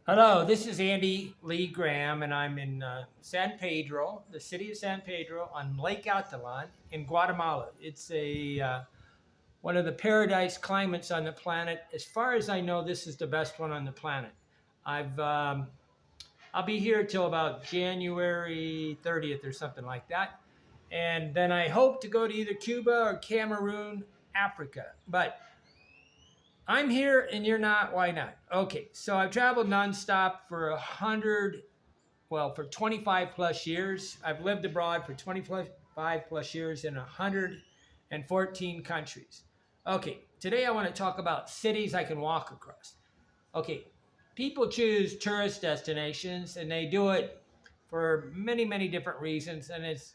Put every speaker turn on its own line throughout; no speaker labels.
Hello, this is Andy Lee Graham, and I'm in San Pedro, the city of San Pedro, on Lake Atalan in Guatemala. It's a one of the paradise climates on the planet. As far as I know, this is the best one on the planet. I've I'll be here till about January 30th or something like that, and then I hope to go to either Cuba or Cameroon, Africa. But I'm here and you're not. Why not? Okay, so I've traveled nonstop for 25 plus years. I've lived abroad for 25 plus years in 114 countries. Okay, today I want to talk about cities I can walk across. Okay, people choose tourist destinations and they do it for many, many different reasons, and it's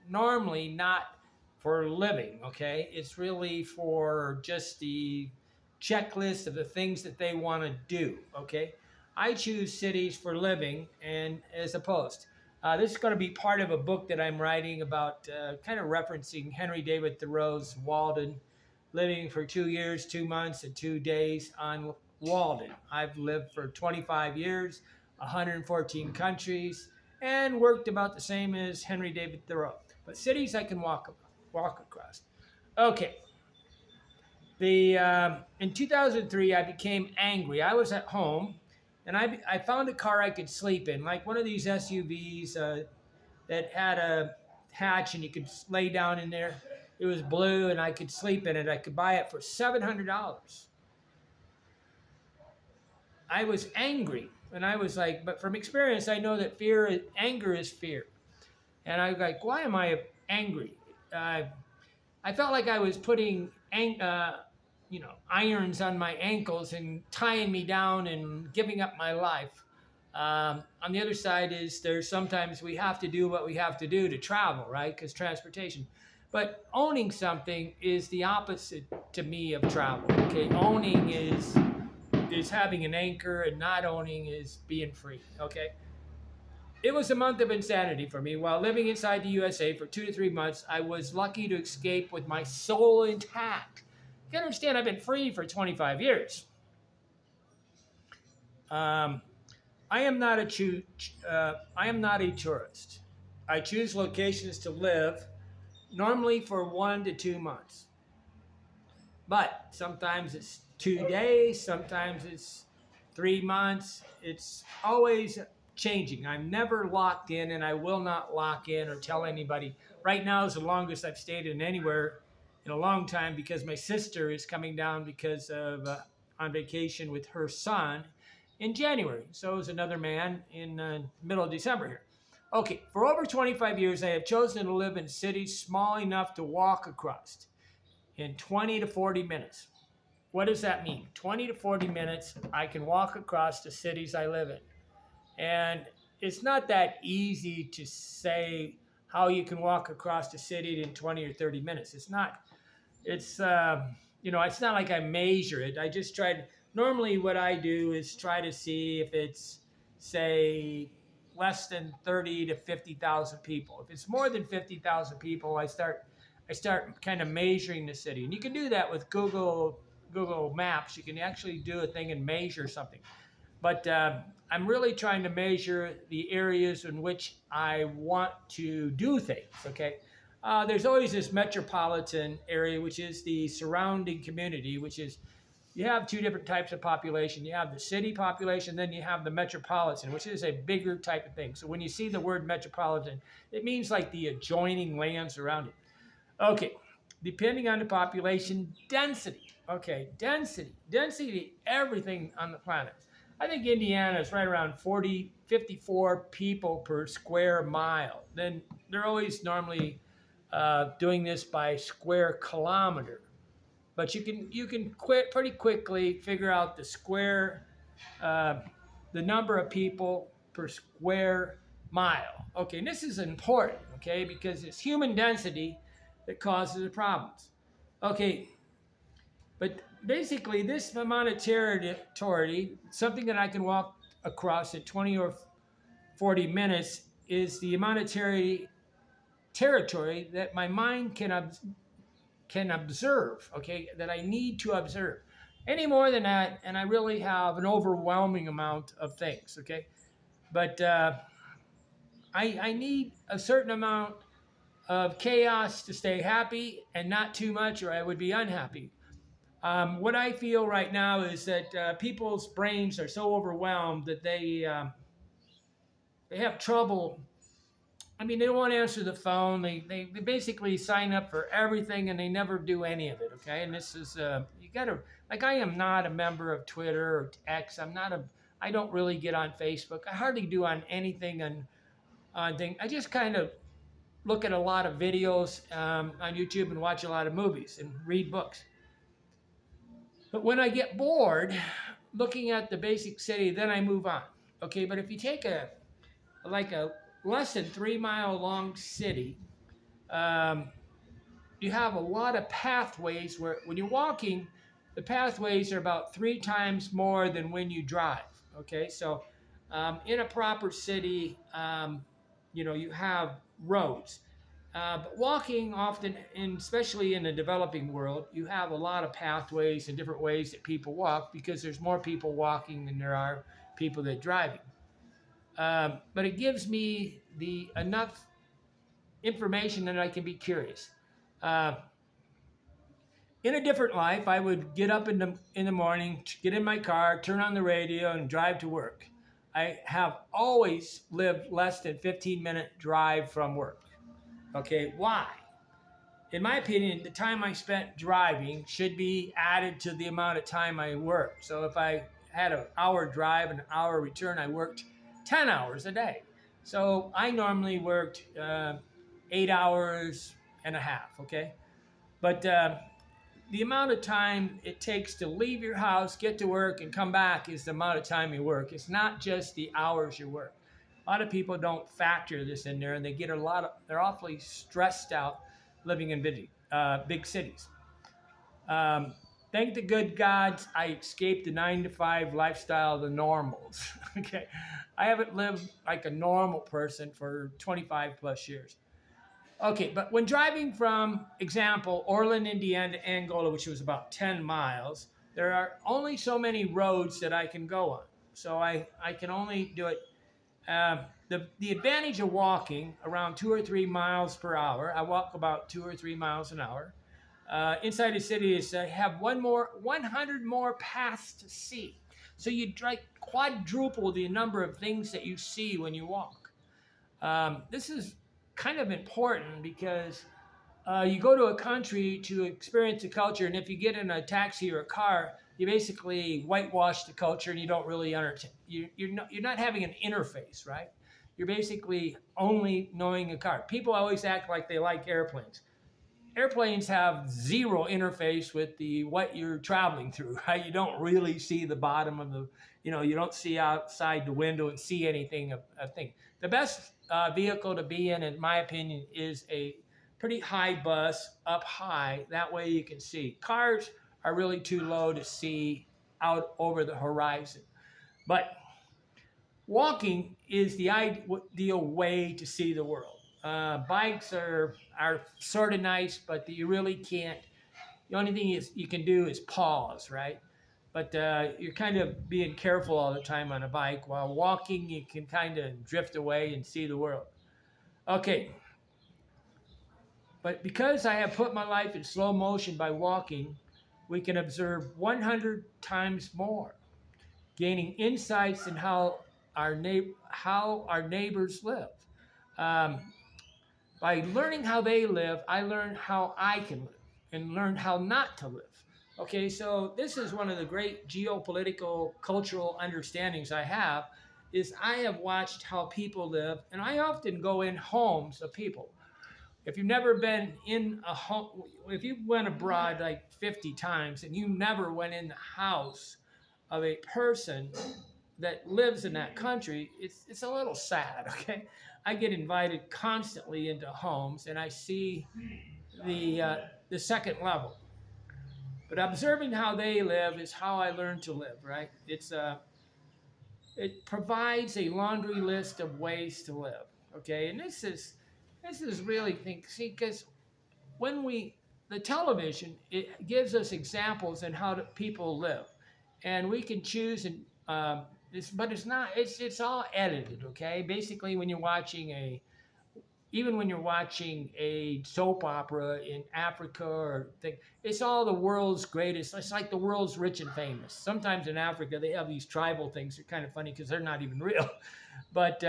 normally not for living, okay? It's really for just the checklist of the things that they want to do, okay? I choose cities for living and as opposed. This is going to be part of a book that I'm writing about, kind of referencing Henry David Thoreau's Walden, living for 2 years, 2 months, and 2 days on Walden. I've lived for 25 years, 114 countries, and worked about the same as Henry David Thoreau. But cities I can walk across. Okay. In 2003, I became angry. I was at home, and I found a car I could sleep in, like one of these SUVs that had a hatch and you could lay down in there. It was blue, and I could sleep in it. I could buy it for $700. I was angry, and I was like, but from experience, I know that anger is fear. And I was like, why am I angry? Uh, I felt like I was putting, irons on my ankles and tying me down and giving up my life. On the other side is there's sometimes we have to do what we have to do to travel, right? Because transportation. But owning something is the opposite to me of travel. Okay, owning is having an anchor, and not owning is being free. Okay. It was a month of insanity for me. While living inside the USA for 2 to 3 months, I was lucky to escape with my soul intact. You can understand, I've been free for 25 years. Um, I am not I am not a tourist. I choose locations to live, normally for 1 to 2 months. But sometimes it's 2 days, sometimes it's 3 months. It's always changing. I'm never locked in, and I will not lock in or tell anybody. Right now is the longest I've stayed in anywhere in a long time because my sister is coming down because of on vacation with her son in January. So is another man in middle of December here. Okay, for over 25 years, I have chosen to live in cities small enough to walk across in 20 to 40 minutes. What does that mean? 20 to 40 minutes, I can walk across the cities I live in. And it's not that easy to say how you can walk across the city in 20 or 30 minutes. It's not. It's, it's not like I measure it. I just try to, normally what I do is try to see if it's, say, less than 30 to 50,000 people. If it's more than 50,000 people, I start kind of measuring the city. And you can do that with Google Maps. You can actually do a thing and measure something. But I'm really trying to measure the areas in which I want to do things, okay? There's always this metropolitan area, which is the surrounding community, which is you have two different types of population. You have the city population, then you have the metropolitan, which is a bigger type of thing. So when you see the word metropolitan, it means like the adjoining lands around it. Okay, depending on the population density. Okay, density, everything on the planet. I think Indiana is right around 54 people per square mile. Then they're always normally doing this by square kilometer. But you can pretty quickly figure out uh, the number of people per square mile. Okay, and this is important, okay, because it's human density that causes the problems. Okay, but basically this amount of territory, something that I can walk across in 20 or 40 minutes, is the amount of territory that my mind can observe, okay, that I need to observe. Any more than that, and I really have an overwhelming amount of things. Okay, but I need a certain amount of chaos to stay happy, and not too much, or I would be unhappy. What I feel right now is that people's brains are so overwhelmed that they have trouble. I mean, they don't want to answer the phone. They basically sign up for everything and they never do any of it. Okay, and this is you got to, like, I am not a member of Twitter or X. I don't really get on Facebook. I hardly do on anything on thing. I just kind of look at a lot of videos on YouTube and watch a lot of movies and read books. But when I get bored looking at the basic city, then I move on. Okay, but if you take a less than 3 mile long city, um, you have a lot of pathways where when you're walking, the pathways are about 3 times more than when you drive. Okay, so in a proper city, you have roads. But walking often, especially in the developing world, you have a lot of pathways and different ways that people walk because there's more people walking than there are people that are driving. But it gives me the enough information that I can be curious. Uh, in a different life, I would get up in the morning, get in my car, turn on the radio, and drive to work. I have always lived less than 15-minute drive from work. Okay, why? In my opinion, the time I spent driving should be added to the amount of time I worked. So if I had an hour drive and an hour return, I worked 10 hours a day. So I normally worked 8 hours and a half, okay? But the amount of time it takes to leave your house, get to work, and come back is the amount of time you work. It's not just the hours you work. A lot of people don't factor this in there, and they're awfully stressed out living in big cities. Thank the good gods I escaped the 9 to 5 lifestyle of the normals. Okay, I haven't lived like a normal person for 25 plus years. Okay, but when driving from, example, Orland, Indiana to Angola, which was about 10 miles, there are only so many roads that I can go on. So I can only do it. The advantage of walking around 2 or 3 miles per hour, I walk about 2 or 3 miles an hour. Inside the city is have 100 more paths to see. So you quadruple the number of things that you see when you walk. This is kind of important because you go to a country to experience the culture, and if you get in a taxi or a car, you basically whitewash the culture, and you don't really understand. You're not having an interface, right? You're basically only knowing a car. People always act like they like airplanes. Airplanes have zero interface with what you're traveling through, right? You don't really see the bottom of you don't see outside the window and see anything of thing. The best vehicle to be in my opinion, is a pretty high bus up high. That way you can see. Cars are really too low to see out over the horizon. But walking is the ideal way to see the world. Bikes are sort of nice, but you really can't. The only thing you can do is pause, right? But you're kind of being careful all the time on a bike. While walking, you can kind of drift away and see the world. Okay, but because I have put my life in slow motion by walking, we can observe 100 times more, gaining insights in how our neighbors live. Um, by learning how they live, I learn how I can live and learn how not to live. Okay, so this is one of the great geopolitical cultural understandings I have is I have watched how people live, and I often go in homes of people. If you've never been in a home, if you went abroad like 50 times and you never went in the house of a person that lives in that country, it's a little sad, okay? I get invited constantly into homes and I see the second level. But observing how they live is how I learn to live, right? It provides a laundry list of ways to live, okay? And this is really think see because when we the television, it gives us examples in how people live, and we can choose and but it's not. It's all edited. Okay, basically, when you're watching a even when you're watching a soap opera in Africa or thing, it's all the world's greatest. It's like the world's rich and famous. Sometimes in Africa they have these tribal things. They're kind of funny because they're not even real. But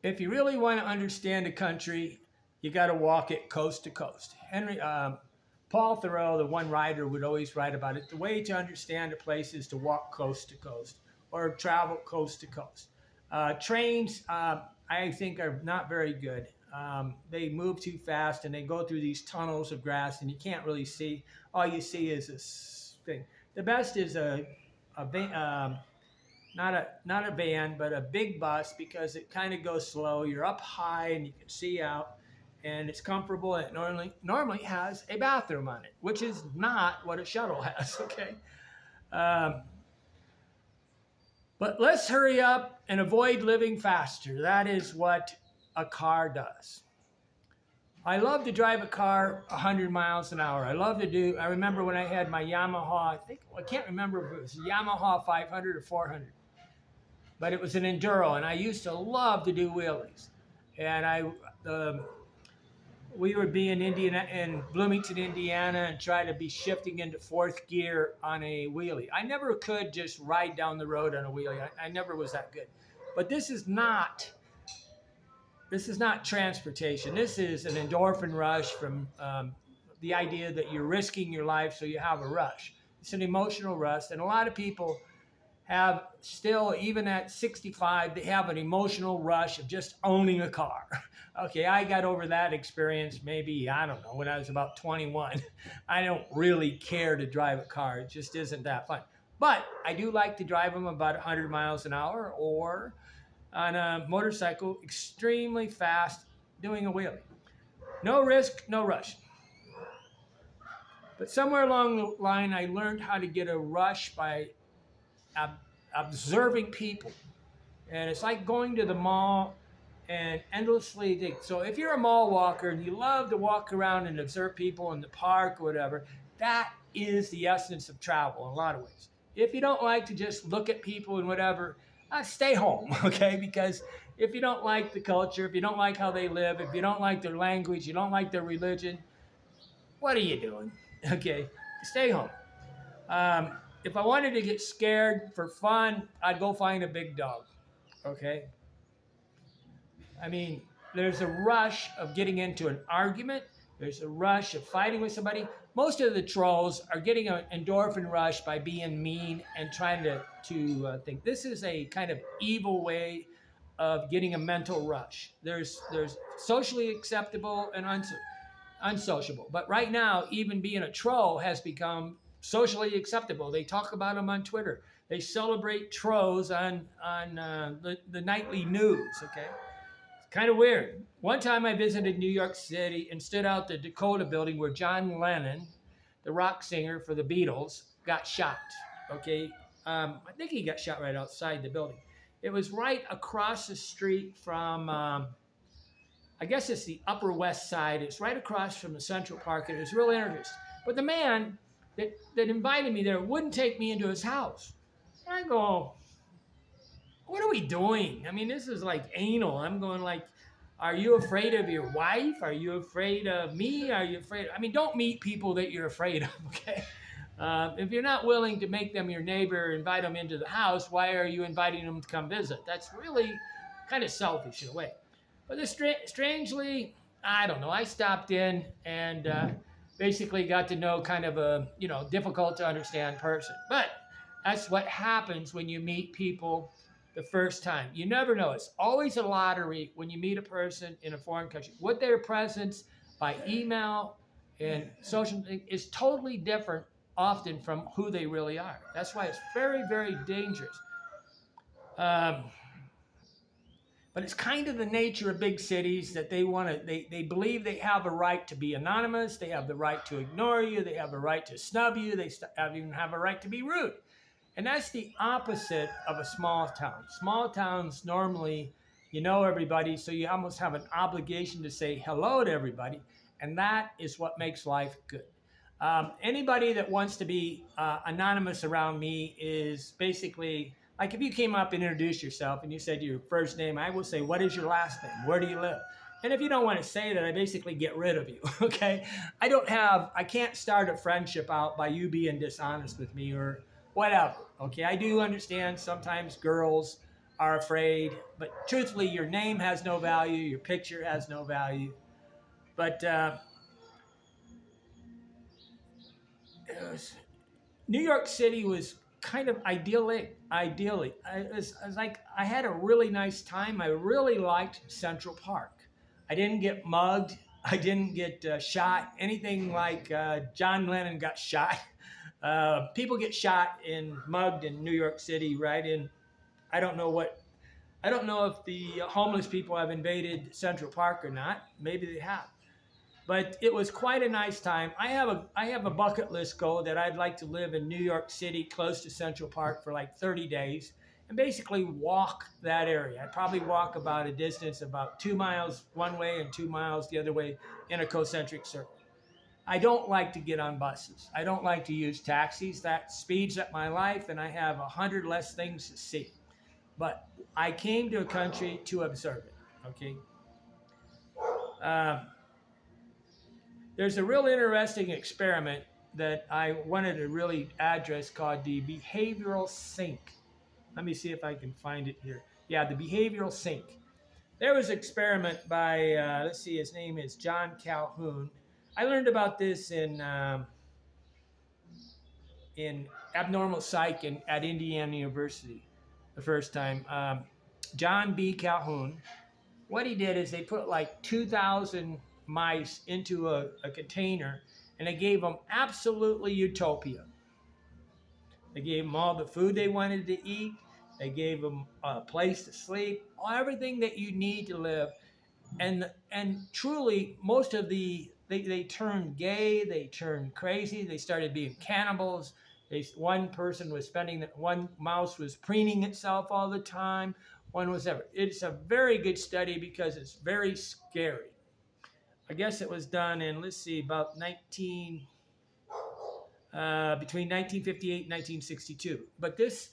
if you really want to understand a country, you got to walk it coast to coast. Paul Thoreau, the one writer, would always write about it. The way to understand a place is to walk coast to coast or travel coast to coast. Trains, I think, are not very good. They move too fast and they go through these tunnels of grass and you can't really see. All you see is this thing. The best is a not a van, but a big bus because it kind of goes slow. You're up high and you can see out, and it's comfortable. And it normally has a bathroom on it, which is not what a shuttle has. Okay, but let's hurry up and avoid living faster. That is what a car does. I love to drive a car 100 miles an hour. I remember when I had my Yamaha, I can't remember if it was a Yamaha 500 or 400, but it was an Enduro, and I used to love to do wheelies. And we would be in Bloomington, Indiana, and try to be shifting into fourth gear on a wheelie. I never could just ride down the road on a wheelie. I never was that good. But this is not transportation. This is an endorphin rush from the idea that you're risking your life, so you have a rush. It's an emotional rush, and a lot of people have still, even at 65, they have an emotional rush of just owning a car. Okay, I got over that experience maybe, I don't know, when I was about 21. I don't really care to drive a car. It just isn't that fun. But I do like to drive them about 100 miles an hour or on a motorcycle extremely fast doing a wheelie. No risk, no rush. But somewhere along the line, I learned how to get a rush by observing people. And it's like going to the mall and endlessly think. So if you're a mall walker and you love to walk around and observe people in the park or whatever, that is the essence of travel in a lot of ways. If you don't like to just look at people and whatever, stay home, okay? Because if you don't like the culture, if you don't like how they live, if you don't like their language, you don't like their religion, what are you doing? Okay, stay home. If I wanted to get scared for fun, I'd go find a big dog, okay? I mean, there's a rush of getting into an argument. There's a rush of fighting with somebody. Most of the trolls are getting an endorphin rush by being mean and trying to think. This is a kind of evil way of getting a mental rush. There's socially acceptable and unsociable. But right now, even being a troll has become socially acceptable. They talk about them on Twitter. They celebrate trolls on the nightly news, okay? It's kind of weird. One time I visited New York City and stood out the Dakota building where John Lennon, the rock singer for the Beatles, got shot, okay? I think he got shot right outside the building. It was right across the street from, I guess it's the Upper West Side. It's right across from the Central Park, and it was real interesting. But the man that invited me there wouldn't take me into his house. And I go, what are we doing? I mean, this is like anal. I'm going like, are you afraid of your wife? Are you afraid of me? Are you afraid? I mean, don't meet people that you're afraid of, okay? If you're not willing to make them your neighbor, invite them into the house, why are you inviting them to come visit? That's really kind of selfish in a way. But strangely, I don't know, I stopped in and basically got to know kind of a, difficult to understand person. But that's what happens when you meet people the first time. You never know. It's always a lottery when you meet a person in a foreign country. What their presence by email and social is totally different often from who they really are. That's why it's very, very dangerous. But it's kind of the nature of big cities that they believe they have a right to be anonymous. They have the right to ignore you. They have a right to snub you. They even have a right to be rude. And that's the opposite of a small town. Small towns normally, you know everybody, so you almost have an obligation to say hello to everybody. And that is what makes life good. Anybody that wants to be anonymous around me is basically like if you came up and introduced yourself and you said your first name, I will say, what is your last name? Where do you live? And if you don't want to say that, I basically get rid of you. Okay. I can't start a friendship out by you being dishonest with me or whatever. Okay. I do understand sometimes girls are afraid, but truthfully, your name has no value. Your picture has no value. But New York City was kind of idyllic. Ideally, I was like I had a really nice time. I really liked Central Park. I didn't get mugged. I didn't get shot. Anything like John Lennon got shot. People get shot and mugged in New York City, right? And I don't know what. I don't know if the homeless people have invaded Central Park or not. Maybe they have. But it was quite a nice time. I have a bucket list goal that I'd like to live in New York City, close to Central Park, for like 30 days, and basically walk that area. I'd probably walk about a distance about 2 miles one way and 2 miles the other way in a concentric circle. I don't like to get on buses. I don't like to use taxis. That speeds up my life, and I have 100 less things to see. But I came to a country to observe it. Okay. Uh, There's a real interesting experiment that I wanted to really address called the behavioral sink. Let me see if I can find it here. Yeah, the behavioral sink. There was an experiment by, let's see, his name is John Calhoun. I learned about this in abnormal psych at Indiana University the first time. John B. Calhoun. What he did is they put like 2,000 mice into a container and they gave them absolutely utopia. They gave them all the food they wanted to eat. They gave them a place to sleep, everything that you need to live. And truly, most of they turned gay, they turned crazy, they started being cannibals. One person was one mouse was preening itself all the time. One was ever. It's a very good study because it's very scary. I guess it was done in, let's see, about between 1958 and 1962. But this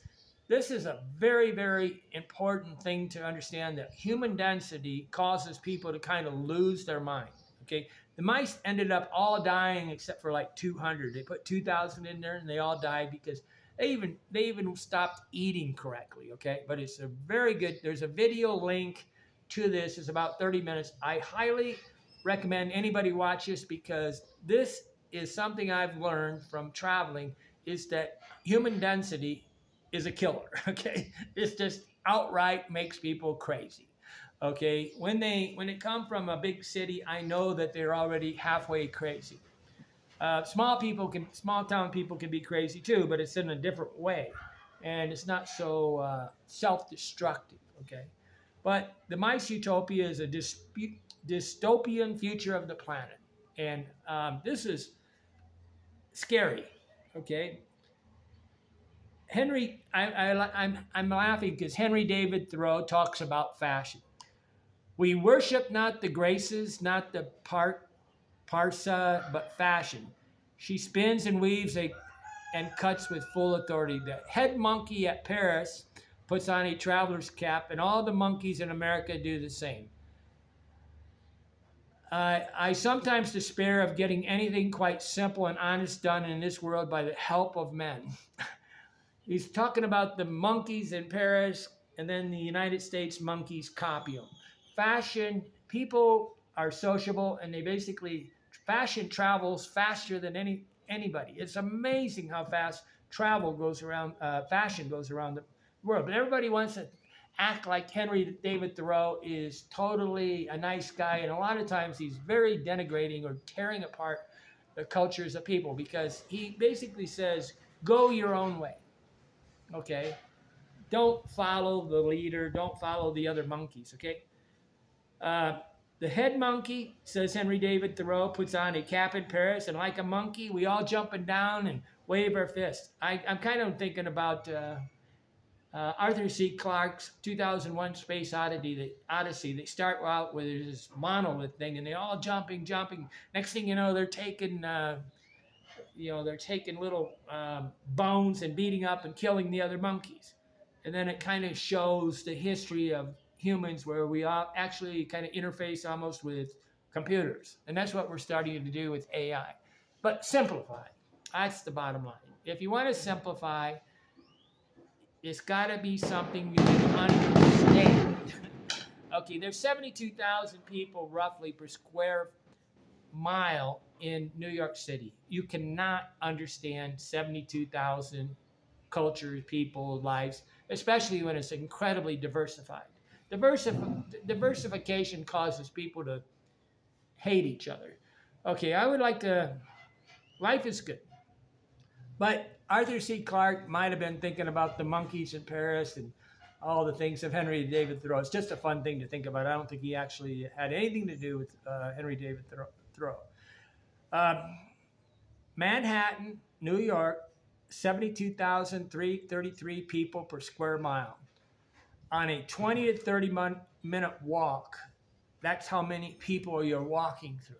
is a very, very important thing to understand, that human density causes people to kind of lose their mind. Okay, the mice ended up all dying except for like 200. They put 2,000 in there and they all died because they even stopped eating correctly. Okay, but it's a very good. There's a video link to this. It's about 30 minutes. I highly recommend anybody watch this because this is something I've learned from traveling, is that human density is a killer. Okay, it's just outright makes people crazy. Okay, when they come from a big city, I know that they're already halfway crazy. Small town people can be crazy too, but it's in a different way, and it's not so self-destructive. Okay, but the mice utopia is a dystopian future of the planet, and this is scary. Okay, I'm laughing because Henry David Thoreau talks about fashion. We worship not the graces, not the parsa, but fashion. She spins and weaves and cuts with full authority. The head monkey at Paris puts on a traveler's cap, and all the monkeys in America do the same. I sometimes despair of getting anything quite simple and honest done in this world by the help of men. He's talking about the monkeys in Paris, and then the United States monkeys copy them. Fashion, people are sociable, and fashion travels faster than anybody. It's amazing how fast fashion goes around the world. But everybody wants to act like Henry David Thoreau is totally a nice guy, and a lot of times he's very denigrating or tearing apart the cultures of people because he basically says, go your own way. Okay, don't follow the leader. Don't follow the other monkeys. Okay, the head monkey, says Henry David Thoreau, puts on a cap in Paris, and like a monkey, we all jumping down and wave our fists. I'm kind of thinking about Arthur C. Clarke's 2001 Space Odyssey, they start out with this monolith thing, and they all jumping. Next thing you know, they're taking little bones and beating up and killing the other monkeys. And then it kind of shows the history of humans where we all actually kind of interface almost with computers. And that's what we're starting to do with AI. But simplify. That's the bottom line. If you want to simplify, it's got to be something you can understand. Okay, there's 72,000 people roughly per square mile in New York City. You cannot understand 72,000 cultures, people, lives, especially when it's incredibly diversified. Diversification causes people to hate each other. Okay, I would like to, life is good. But Arthur C. Clarke might have been thinking about the monkeys in Paris and all the things of Henry David Thoreau. It's just a fun thing to think about. I don't think he actually had anything to do with Henry David Thoreau. Manhattan, New York, 72,333 people per square mile. On a 20 to 30-minute walk, that's how many people you're walking through.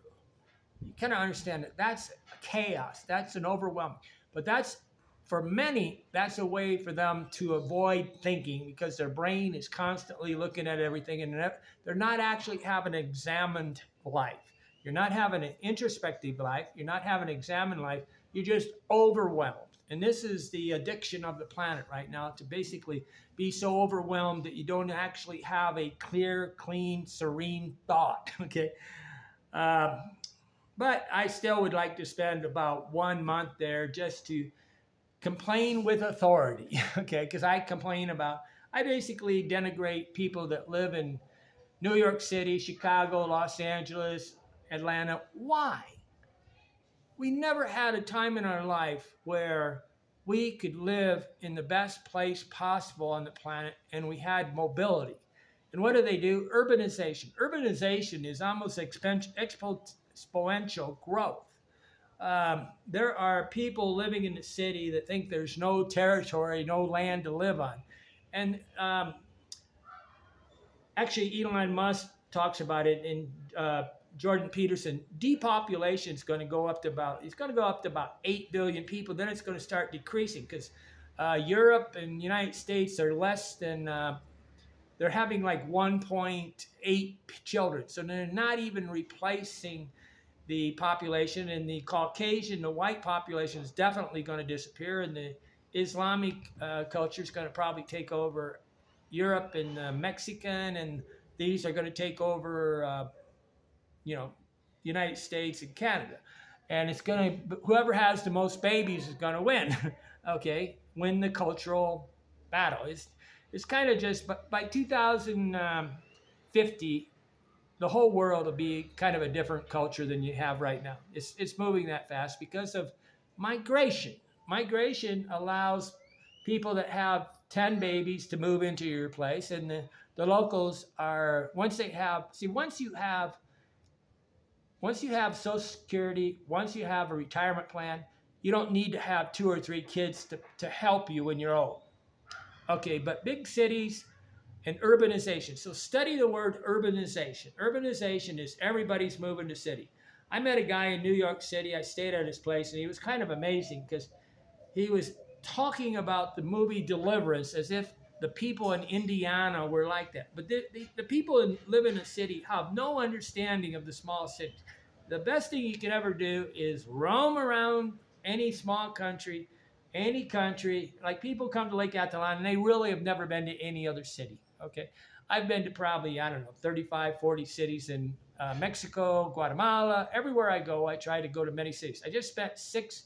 You kind of understand that that's chaos. That's an overwhelm. But that's, for many, that's a way for them to avoid thinking because their brain is constantly looking at everything and they're not actually having an examined life. You're not having an introspective life. You're not having an examined life. You're just overwhelmed. And this is the addiction of the planet right now, to basically be so overwhelmed that you don't actually have a clear, clean, serene thought. Okay. But I still would like to spend about 1 month there just to complain with authority. Okay. Because I basically denigrate people that live in New York City, Chicago, Los Angeles, Atlanta. Why? We never had a time in our life where we could live in the best place possible on the planet and we had mobility. And what do? Urbanization. Urbanization is almost exponential growth. There are people living in the city that think there's no territory, no land to live on. And actually, Elon Musk talks about it in Jordan Peterson. Depopulation is going to go up to about 8 billion people. Then it's going to start decreasing because Europe and the United States are less than, they're having like 1.8 children. So they're not even replacing the population, and the Caucasian, the white population is definitely going to disappear, and the Islamic culture is going to probably take over Europe and Mexican, and these are going to take over, United States and Canada. And it's going to, whoever has the most babies is going to win, okay, win the cultural battle. It's kind of just, but by 2050, the whole world will be kind of a different culture than you have right now. It's moving that fast because of migration. Migration allows people that have 10 babies to move into your place, and the locals are, once you have Social Security, once you have a retirement plan, you don't need to have 2 or 3 kids to help you when you're old. Okay, but big cities and urbanization. So study the word urbanization. Urbanization is everybody's moving to city. I met a guy in New York City. I stayed at his place, and he was kind of amazing because he was talking about the movie Deliverance as if the people in Indiana were like that. But the people who live in a city have no understanding of the small cities. The best thing you can ever do is roam around any small country, any country. Like, people come to Lake Catalan and they really have never been to any other city. Okay. I've been to probably, 35, 40 cities in Mexico, Guatemala. Everywhere I go, I try to go to many cities. I just spent six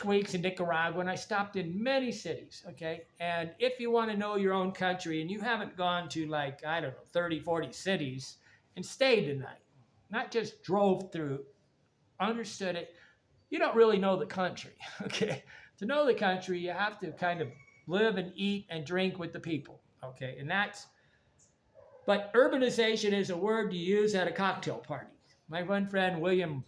weeks in Nicaragua, and I stopped in many cities, okay? And if you want to know your own country and you haven't gone to 30, 40 cities and stayed the night, not just drove through, understood it, you don't really know the country, okay? To know the country, you have to kind of live and eat and drink with the people, okay? But urbanization is a word you use at a cocktail party. My one friend, William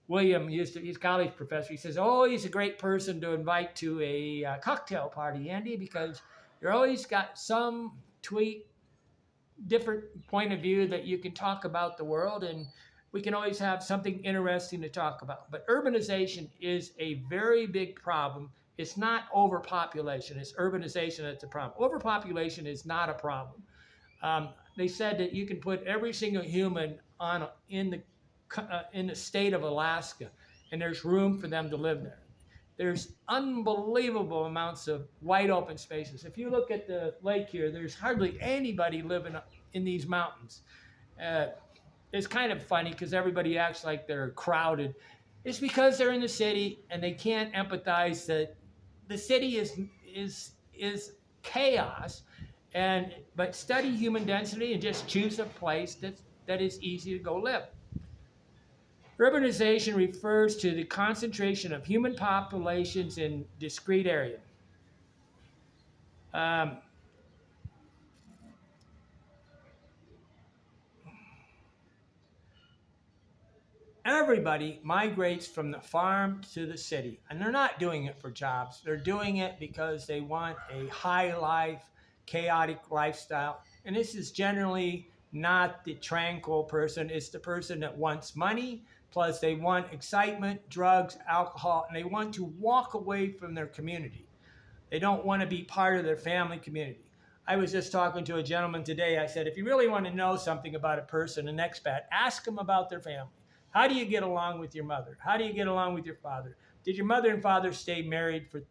he's a college professor. He says, oh, he's a great person to invite to a cocktail party, Andy, because You're always got some tweak, different point of view that you can talk about the world, and we can always have something interesting to talk about. But urbanization is a very big problem. It's not overpopulation, it's urbanization that's a problem. Overpopulation is not a problem. They said that you can put every single human in the state of Alaska, and there's room for them to live there. There's unbelievable amounts of wide open spaces. If you look at the lake here, there's hardly anybody living in these mountains. Uh, it's kind of funny because everybody acts like they're crowded. It's because they're in the city and they can't empathize that the city is chaos. And but study human density and just choose a place that is easy to go live. Urbanization refers to the concentration of human populations in discrete areas. Um, Everybody migrates from the farm to the city, and they're not doing it for jobs. They're doing it because they want a high life, chaotic lifestyle. And this is generally not the tranquil person, it's the person that wants money, plus they want excitement, drugs, alcohol, and they want to walk away from their community. They don't want to be part of their family community. I was just talking to a gentleman today. I said, if you really want to know something about a person, an expat, ask them about their family. How do you get along with your mother? How do you get along with your father? Did your mother and father stay married for,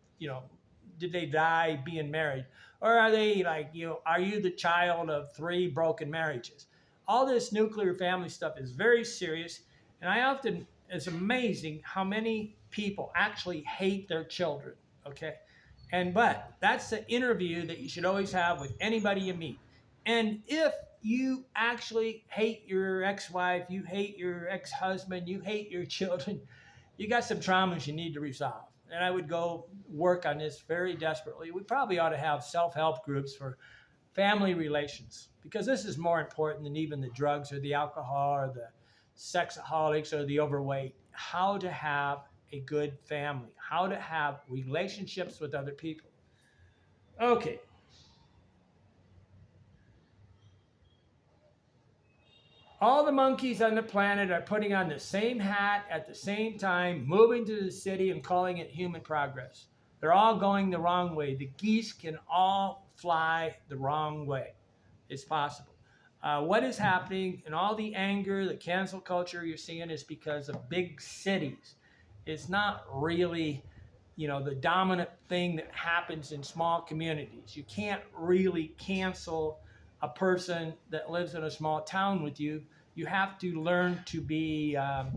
did they die being married? Or are they like, are you the child of 3 broken marriages? All this nuclear family stuff is very serious. And it's amazing how many people actually hate their children, okay? But that's the interview that you should always have with anybody you meet. And if you actually hate your ex-wife, you hate your ex-husband, you hate your children, you got some traumas you need to resolve. And I would go work on this very desperately. We probably ought to have self-help groups for family relations, because this is more important than even the drugs or the alcohol or the sexaholics or the overweight. How to have a good family, how to have relationships with other people. Okay. All the monkeys on the planet are putting on the same hat at the same time, moving to the city and calling it human progress. They're all going the wrong way. The geese can all fly the wrong way. It's possible. What is happening and all the anger, the cancel culture you're seeing is because of big cities. It's not really, the dominant thing that happens in small communities. You can't really cancel a person that lives in a small town with you. You have to learn to be a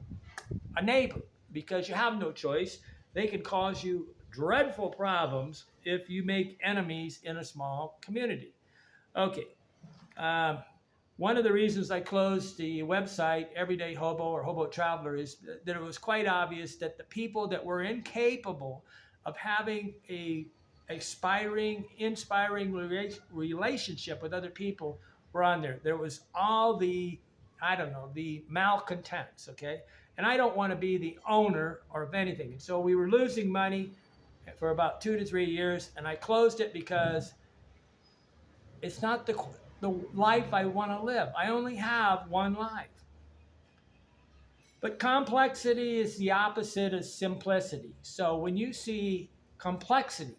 neighbor, because you have no choice. They can cause you dreadful problems if you make enemies in a small community. Okay. Um, One of the reasons I closed the website, Everyday Hobo or Hobo Traveler, is that it was quite obvious that the people that were incapable of having a inspiring relationship with other people were on there. There was all the, the malcontents, okay? And I don't want to be the owner or of anything. And so we were losing money for about 2 to 3 years, and I closed it because it's not the life I want to live. I only have one life. But complexity is the opposite of simplicity. So when you see complexity,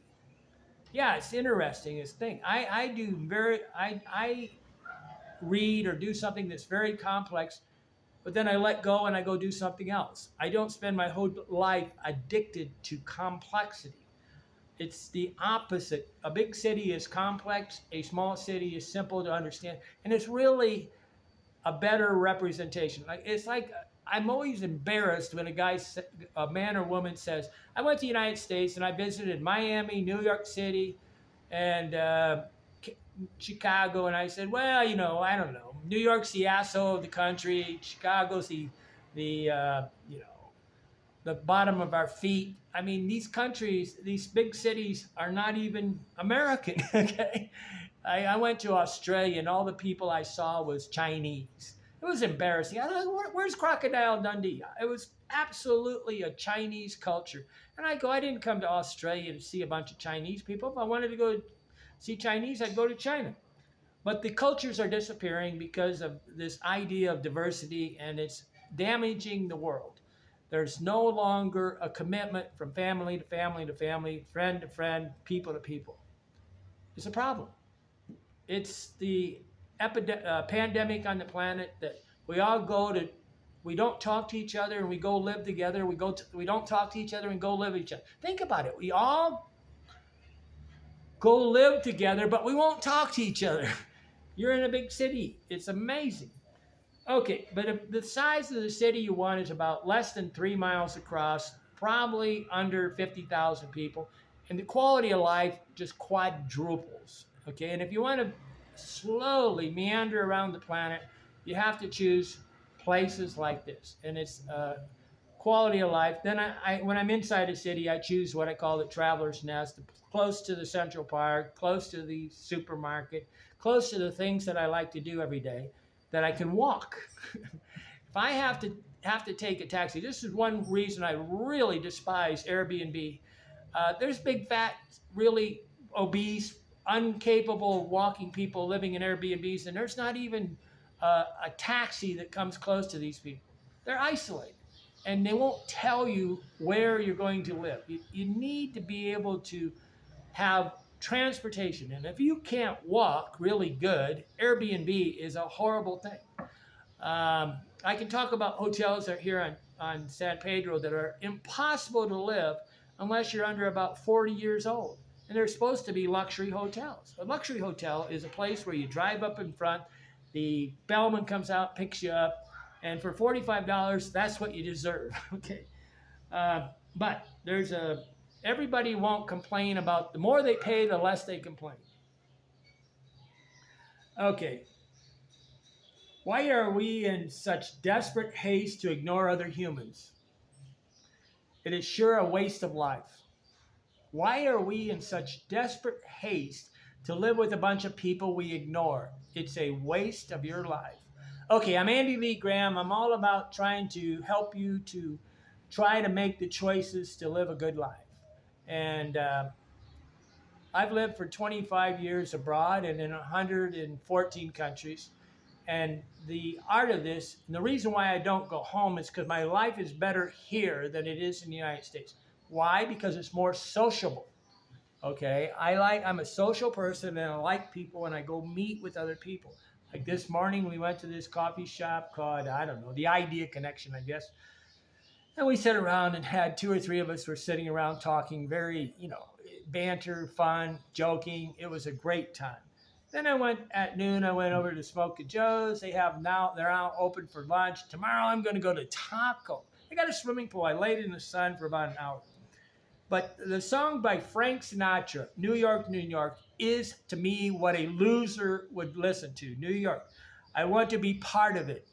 yeah, it's interesting. It's thing. I read or do something that's very complex, but then I let go and I go do something else. I don't spend my whole life addicted to complexity. It's the opposite. A big city is complex, a small city is simple to understand, and it's really a better representation. It's like I'm always embarrassed when a man or woman says, "I went to the United States and I visited Miami, New York City, and Chicago," and I said, "Well, I don't know. New York's the asshole of the country. Chicago's the bottom of our feet." I mean, these countries, these big cities are not even American, okay? I went to Australia and all the people I saw was Chinese. It was embarrassing. I don't know, where's Crocodile Dundee? It was absolutely a Chinese culture. And I didn't come to Australia to see a bunch of Chinese people. If I wanted to go see Chinese, I'd go to China. But the cultures are disappearing because of this idea of diversity, and it's damaging the world. There's no longer a commitment from family to family to family, friend to friend, people to people. It's a problem. It's the pandemic on the planet that we all go to. We don't talk to each other and we go live together. We don't talk to each other and go live each other. Think about it. We all go live together, but we won't talk to each other. You're in a big city. It's amazing. Okay, but if the size of the city you want is about less than 3 miles across, probably under 50,000 people, and the quality of life just quadruples. Okay, and if you want to slowly meander around the planet, you have to choose places like this, and it's quality of life. Then when I'm inside a city, I choose what I call the traveler's nest, close to the Central Park, close to the supermarket, close to the things that I like to do every day, that I can walk. If I have to take a taxi, this is one reason I really despise Airbnb. There's big, fat, really obese, incapable walking people living in Airbnbs, and there's not even a taxi that comes close to these people. They're isolated, and they won't tell you where you're going to live. You need to be able to have transportation, and if you can't walk really good, Airbnb is a horrible thing. I can talk about hotels that are here on San Pedro that are impossible to live unless you're under about 40 years old. And they're supposed to be luxury hotels. A luxury hotel is a place where you drive up in front, the bellman comes out, picks you up, and for $45, that's what you deserve. Okay, but everybody won't complain about, the more they pay, the less they complain. Okay. Why are we in such desperate haste to ignore other humans? It is sure a waste of life. Why are we in such desperate haste to live with a bunch of people we ignore? It's a waste of your life. Okay, I'm Andy Lee Graham. I'm all about trying to help you to try to make the choices to live a good life. And I've lived for 25 years abroad and in 114 countries. And the art of this, and the reason why I don't go home is because my life is better here than it is in the United States. Why? Because it's more sociable. Okay, I'm a social person, and I like people, and I go meet with other people. Like this morning, we went to this coffee shop called, I don't know, the Idea Connection, I guess. And we sat around and had two or three of us were sitting around talking, very, banter, fun, joking. It was a great time. Then at noon, I went over to Smoky Joe's. They're now open for lunch. Tomorrow I'm going to go to Taco. They got a swimming pool. I laid in the sun for about an hour. But the song by Frank Sinatra, New York, New York, is to me what a loser would listen to. New York. I want to be part of it.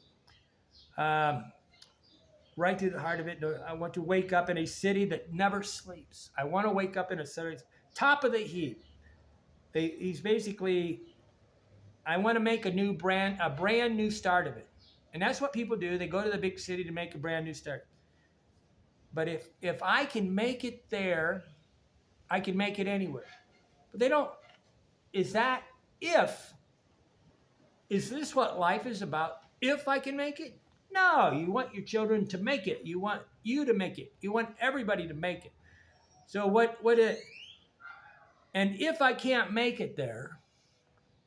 Right to the heart of it. I want to wake up in a city that never sleeps. I want to wake up in a city, top of the heap. He's basically, I want to make a brand new start of it. And that's what people do. They go to the big city to make a brand new start. But if I can make it there, I can make it anywhere. But they don't. Is this what life is about? If I can make it? No, you want your children to make it. You want you to make it. You want everybody to make it. So and if I can't make it there,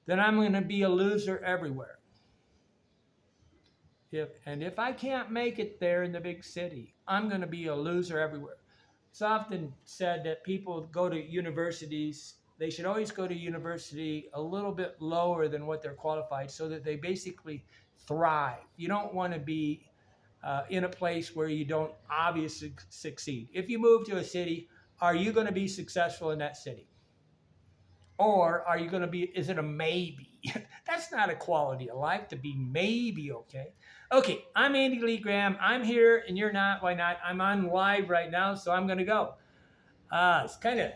then I'm going to be a loser everywhere. If I can't make it there in the big city, I'm going to be a loser everywhere. It's often said that people go to universities, they should always go to university a little bit lower than what they're qualified so that they basically thrive. You don't want to be in a place where you don't obviously succeed. If you move to a city, are you going to be successful in that city? Or are you going to be, is it a maybe? That's not a quality of life to be maybe okay. Okay, I'm Andy Lee Graham. I'm here and you're not. Why not? I'm on live right now, so I'm going to go. It's kind of,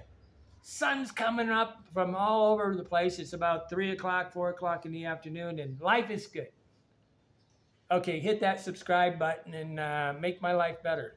sun's coming up from all over the place. It's about 3 o'clock, 4 o'clock in the afternoon, and life is good. Okay, hit that subscribe button and make my life better.